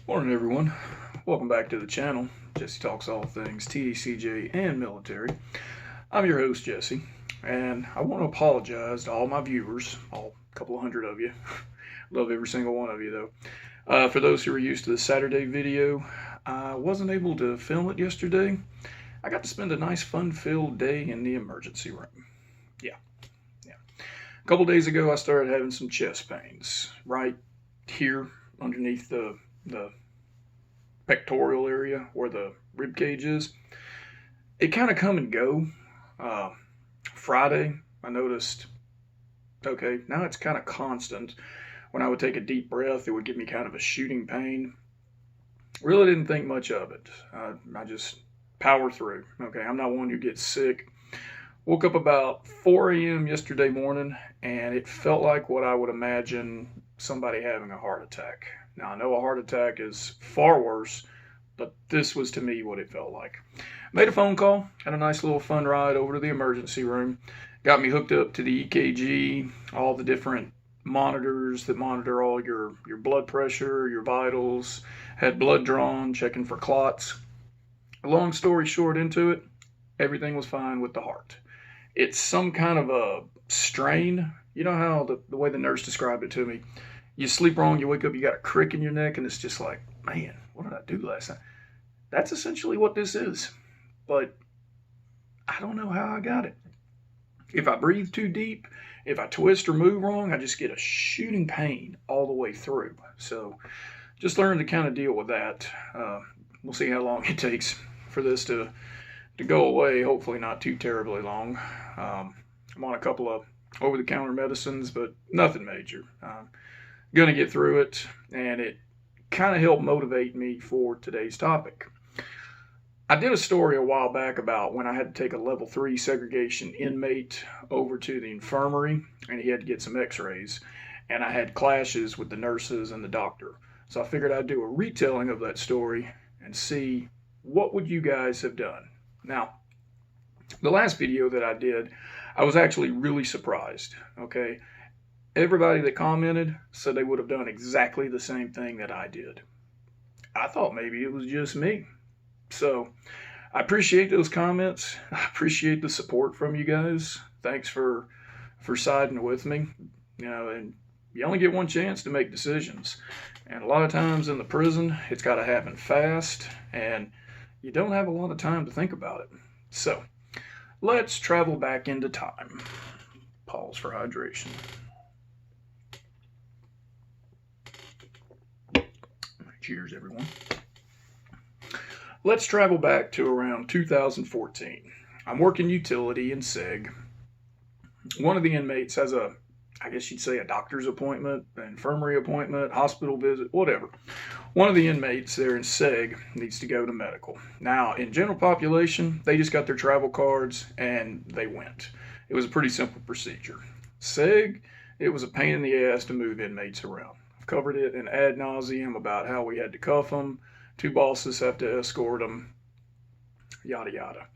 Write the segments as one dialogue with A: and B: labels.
A: Morning, everyone. Welcome back to the channel. Jesse talks all things TDCJ and military. I'm your host, Jesse, and I want to apologize to all my viewers, all couple of hundred of you. Love every single one of you, though. For those who are used to the Saturday video, I wasn't able to film it yesterday. I got to spend a nice, fun-filled day in the emergency room. Yeah. A couple days ago, I started having some chest pains right here underneath the pectoral area where the rib cage is. It kind of come and go. Uh, Friday, I noticed, okay, now it's kind of constant. When I would take a deep breath, it would give me kind of a shooting pain. Really didn't think much of it. I just power through. Okay, I'm not one who gets sick. Woke up about 4 a.m. yesterday morning, and it felt like what I would imagine somebody having a heart attack. Now, I know a heart attack is far worse, but this was to me what it felt like. Made a phone call, had a nice little fun ride over to the emergency room, got me hooked up to the EKG, all the different monitors that monitor all your blood pressure, your vitals, had blood drawn, checking for clots. Long story short into it, everything was fine with the heart. It's some kind of a strain. You know how the way the nurse described it to me, you sleep wrong, you wake up, you got a crick in your neck, and it's just like, man, what did I do last night? That's essentially what this is. But I don't know how I got it. If I breathe too deep, if I twist or move wrong, I just get a shooting pain all the way through. So just learn to kind of deal with that. We'll see how long it takes for this to go away. Hopefully not too terribly long. I'm on a couple of over-the-counter medicines, but nothing major. Gonna get through it, and it kind of helped motivate me for today's topic. I did a story a while back about when I had to take a level 3 segregation inmate over to the infirmary, and he had to get some x-rays, and I had clashes with the nurses and the doctor. So I figured I'd do a retelling of that story and see what would you guys have done. Now, the last video that I did, I was actually really surprised, okay? Everybody that commented said they would have done exactly the same thing that I did. I thought maybe it was just me. So I appreciate those comments. I appreciate the support from you guys. Thanks for siding with me. And you only get one chance to make decisions. And a lot of times in the prison, it's got to happen fast, and you don't have a lot of time to think about it. So let's travel back into time. Pause for hydration. Cheers, everyone. Let's travel back to around 2014. I'm working utility in SEG. One of the inmates has I guess you'd say a doctor's appointment, an infirmary appointment, hospital visit, whatever. One of the inmates there in SEG needs to go to medical. Now, in general population, they just got their travel cards and they went. It was a pretty simple procedure. SEG, it was a pain in the ass to move inmates around. I've covered it in ad nauseum about how we had to cuff them, 2 bosses have to escort them, yada yada.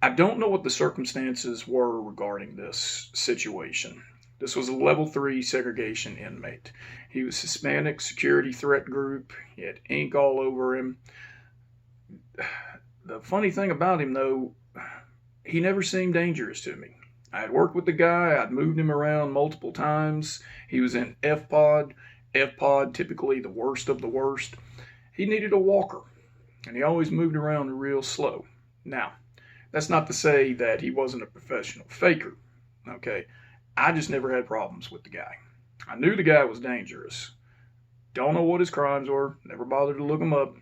A: I don't know what the circumstances were regarding this situation. This was a level 3 segregation inmate. He was Hispanic security threat group. He had ink all over him. The funny thing about him, though, he never seemed dangerous to me. I had worked with the guy. I'd moved him around multiple times. He was in F-Pod. F-Pod, typically the worst of the worst. He needed a walker, and he always moved around real slow. Now, that's not to say that he wasn't a professional faker, okay? I just never had problems with the guy. I knew the guy was dangerous. Don't know what his crimes were. Never bothered to look him up.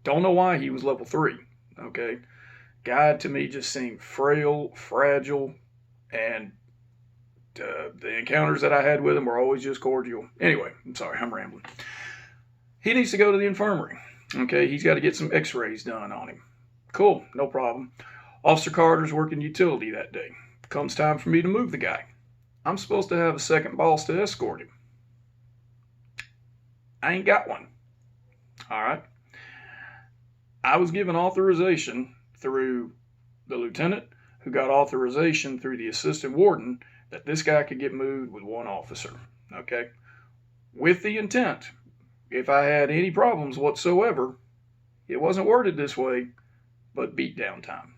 A: Don't know why he was level 3, okay? Guy to me just seemed frail, fragile, and the encounters that I had with him were always just cordial. Anyway, I'm sorry, I'm rambling. He needs to go to the infirmary, okay? He's got to get some x-rays done on him. Cool, no problem. Officer Carter's working utility that day. Comes time for me to move the guy. I'm supposed to have a second boss to escort him. I ain't got one. All right. I was given authorization through the lieutenant, who got authorization through the assistant warden, that this guy could get moved with one officer. Okay. With the intent if I had any problems whatsoever, it wasn't worded this way, but beat down time.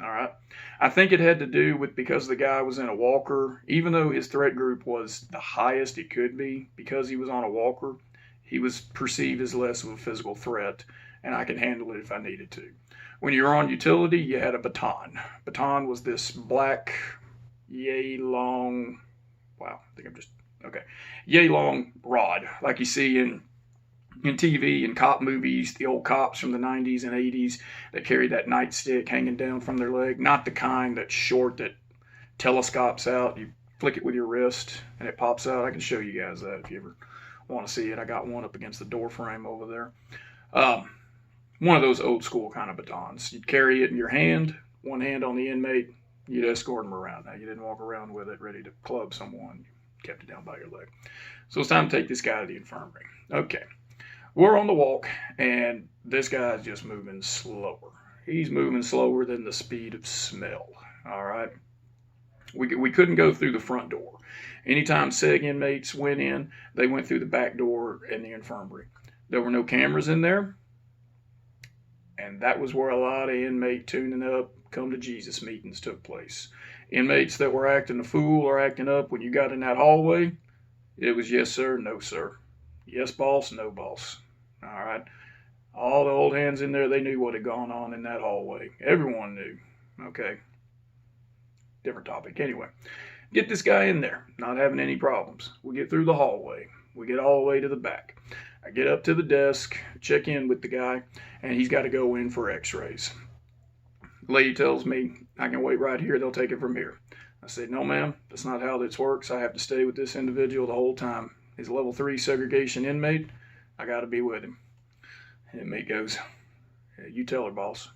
A: All right. I think it had to do with because the guy was in a walker, even though his threat group was the highest it could be, because he was on a walker, he was perceived as less of a physical threat, and I could handle it if I needed to. When you were on utility, you had a baton. Baton was this black, yay long, wow, I think I'm just, okay, yay long rod, like you see in TV and cop movies, the old cops from the 90s and 80s that carried that nightstick hanging down from their leg. Not the kind that's short that telescopes out. You flick it with your wrist and it pops out. I can show you guys that if you ever want to see it. I got one up against the door frame over there. One of those old school kind of batons. You'd carry it in your hand, one hand on the inmate. You'd escort them around. Now, you didn't walk around with it ready to club someone. You kept it down by your leg. So it's time to take this guy to the infirmary. Okay. We're on the walk, and this guy's just moving slower. He's moving slower than the speed of smell, all right? We couldn't go through the front door. Anytime SEG inmates went in, they went through the back door in the infirmary. There were no cameras in there, and that was where a lot of inmate tuning up, come to Jesus meetings took place. Inmates that were acting a fool or acting up when you got in that hallway, it was yes, sir, no, sir. Yes, boss, no, boss. All right. All the old hands in there, they knew what had gone on in that hallway. Everyone knew. Okay. Different topic. Anyway, get this guy in there, not having any problems. We get through the hallway. We get all the way to the back. I get up to the desk, check in with the guy, and he's got to go in for x-rays. The lady tells me, I can wait right here. They'll take it from here. I said, no, ma'am, that's not how this works. I have to stay with this individual the whole time. He's a level 3 segregation inmate. I got to be with him. Inmate goes, yeah, you tell her, boss.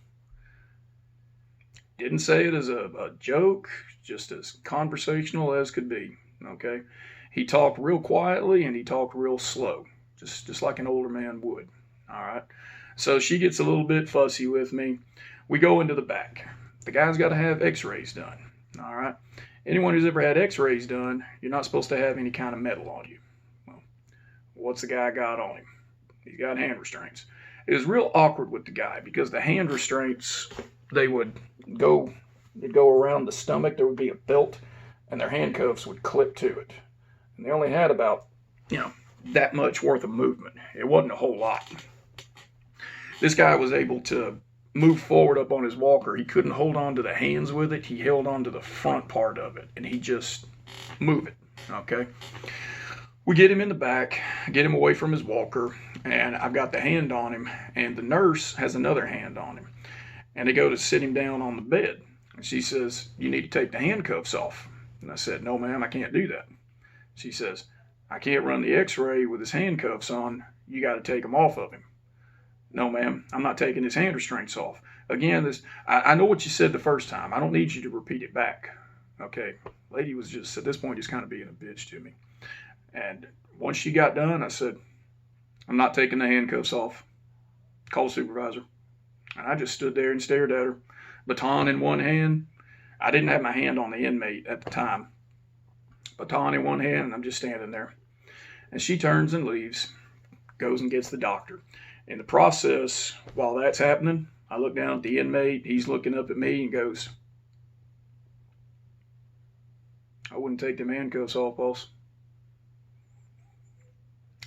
A: Didn't say it as a joke, just as conversational as could be. Okay. He talked real quietly and he talked real slow, just like an older man would. All right. So she gets a little bit fussy with me. We go into the back. The guy's got to have x-rays done. All right. Anyone who's ever had x-rays done, you're not supposed to have any kind of metal on you. Well, what's the guy got on him? He's got hand restraints. It was real awkward with the guy because the hand restraints, they'd go around the stomach. There would be a belt and their handcuffs would clip to it. And they only had about, that much worth of movement. It wasn't a whole lot. This guy was able to move forward up on his walker. He couldn't hold on to the hands with it. He held on to the front part of it and he just move it. Okay. We get him in the back, get him away from his walker, and I've got the hand on him, and the nurse has another hand on him. And they go to sit him down on the bed. And she says, you need to take the handcuffs off. And I said, no, ma'am, I can't do that. She says, I can't run the x-ray with his handcuffs on. You got to take them off of him. No, ma'am, I'm not taking his hand restraints off. Again, I know what you said the first time. I don't need you to repeat it back. Okay, lady was just, at this point, just kind of being a bitch to me. And once she got done, I said, I'm not taking the handcuffs off. Call the supervisor. And I just stood there and stared at her. Baton in one hand. I didn't have my hand on the inmate at the time. Baton in one hand, and I'm just standing there. And she turns and leaves, goes and gets the doctor. In the process, while that's happening, I look down at the inmate. He's looking up at me and goes, I wouldn't take them handcuffs off, boss.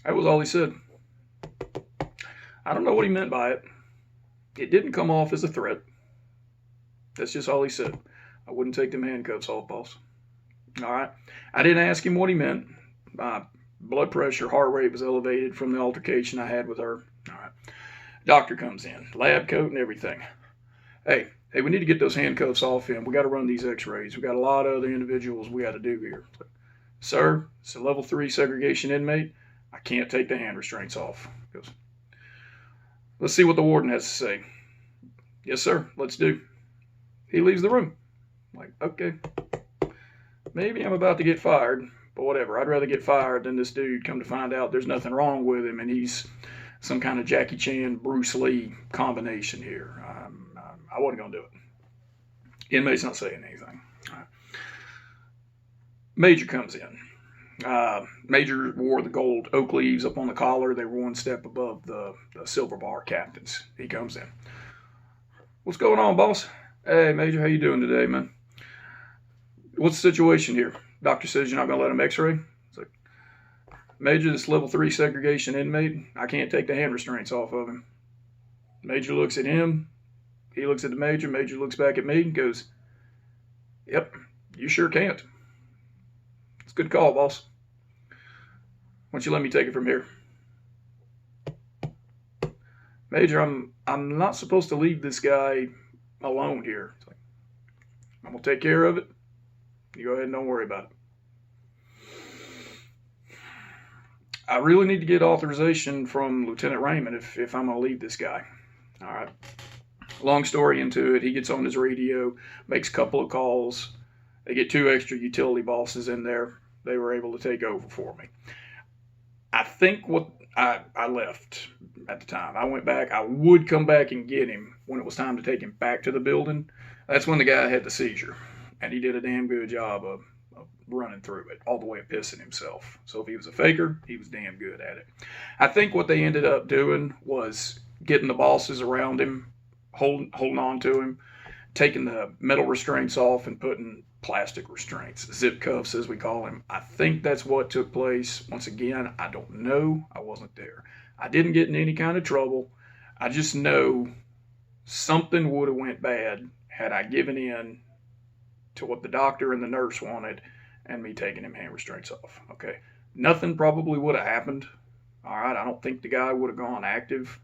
A: That was all he said. I don't know what he meant by it. It didn't come off as a threat. That's just all he said. I wouldn't take them handcuffs off, boss. All right. I didn't ask him what he meant. My blood pressure, heart rate was elevated from the altercation I had with her. All right. Doctor comes in, lab coat and everything. Hey, we need to get those handcuffs off him. We got to run these x-rays. We got a lot of other individuals we got to do here. Sir, it's a level 3 segregation inmate. I can't take the hand restraints off. He goes, let's see what the warden has to say. Yes, sir, let's do. He leaves the room. I'm like, okay, maybe I'm about to get fired, but whatever. I'd rather get fired than this dude come to find out there's nothing wrong with him and he's some kind of Jackie Chan, Bruce Lee combination here. I wasn't going to do it. Inmate's not saying anything. All right. Major comes in. Major wore the gold oak leaves up on the collar. They were one step above the silver bar captains. He comes in. What's going on, boss? Hey, Major, how you doing today, man? What's the situation here? Doctor says you're not going to let him x-ray? It's like, Major, this level 3 segregation inmate, I can't take the hand restraints off of him. Major looks at him. He looks at the major. Major looks back at me and goes, yep, you sure can't. It's a good call, boss. Why don't you let me take it from here? Major, I'm not supposed to leave this guy alone here. It's like, I'm going to take care of it. You go ahead and don't worry about it. I really need to get authorization from Lieutenant Raymond if I'm going to leave this guy. All right. Long story into it, he gets on his radio, makes a couple of calls. They get 2 extra utility bosses in there. They were able to take over for me. I think what I left at the time. I went back. I would come back and get him when it was time to take him back to the building. That's when the guy had the seizure. And he did a damn good job of running through it, all the way of pissing himself. So if he was a faker, he was damn good at it. I think what they ended up doing was getting the bosses around him, holding on to him, taking the metal restraints off and putting plastic restraints, zip cuffs as we call them. I think that's what took place. Once again, I don't know. I wasn't there. I didn't get in any kind of trouble. I just know something would have went bad had I given in to what the doctor and the nurse wanted and me taking him hand restraints off. Okay. Nothing probably would have happened. All right. I don't think the guy would have gone active.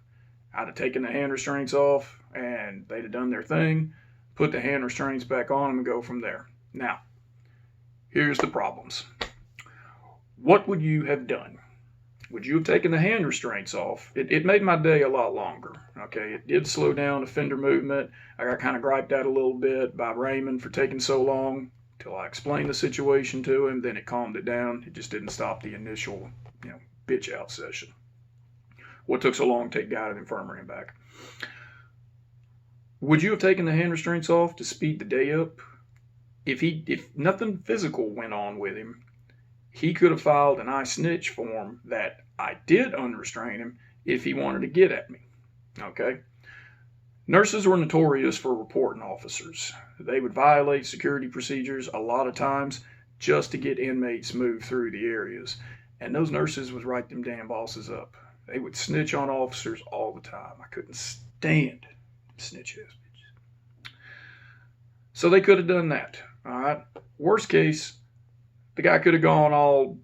A: I'd have taken the hand restraints off and they'd have done their thing, put the hand restraints back on and go from there. Now, here's the problems. What would you have done? Would you have taken the hand restraints off? It made my day a lot longer. Okay, it did slow down offender movement. I got kind of griped at a little bit by Raymond for taking so long till I explained the situation to him. Then it calmed it down. It just didn't stop the initial, bitch out session. What took so long to take guy to the infirmary and back? Would you have taken the hand restraints off to speed the day up? If nothing physical went on with him, he could have filed an I snitch form that I did unrestrain him if he wanted to get at me. Okay? Nurses were notorious for reporting officers. They would violate security procedures a lot of times just to get inmates moved through the areas. And those nurses would write them damn bosses up. They would snitch on officers all the time. I couldn't stand snitch ass bitches. So they could have done that. All right. Worst case, the guy could have gone all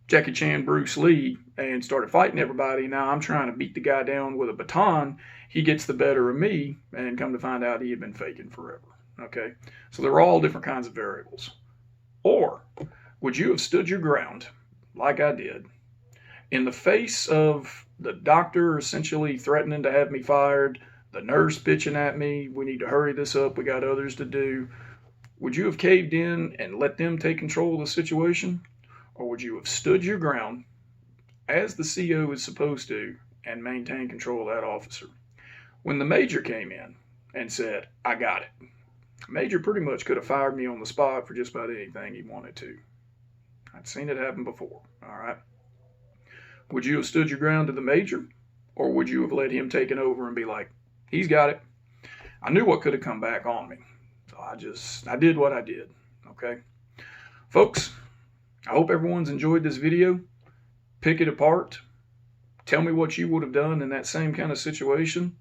A: Jackie Chan, Bruce Lee, and started fighting everybody. Now I'm trying to beat the guy down with a baton. He gets the better of me, and come to find out he had been faking forever. Okay. So there were all different kinds of variables. Or would you have stood your ground, like I did, in the face of the doctor essentially threatening to have me fired, the nurse bitching at me, we need to hurry this up, we got others to do? Would you have caved in and let them take control of the situation? Or would you have stood your ground, as the CO is supposed to, and maintain control of that officer? When the major came in and said, I got it, Major pretty much could have fired me on the spot for just about anything he wanted to. I'd seen it happen before, all right? Would you have stood your ground to the major? Or would you have let him take it over and be like, he's got it? I knew what could have come back on me. So I did what I did, okay? Folks, I hope everyone's enjoyed this video. Pick it apart. Tell me what you would have done in that same kind of situation.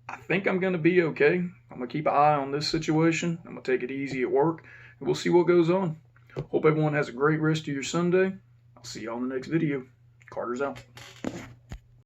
A: I think I'm going to be okay. I'm going to keep an eye on this situation. I'm going to take it easy at work, and we'll see what goes on. Hope everyone has a great rest of your Sunday. I'll see you on the next video. Carter's out.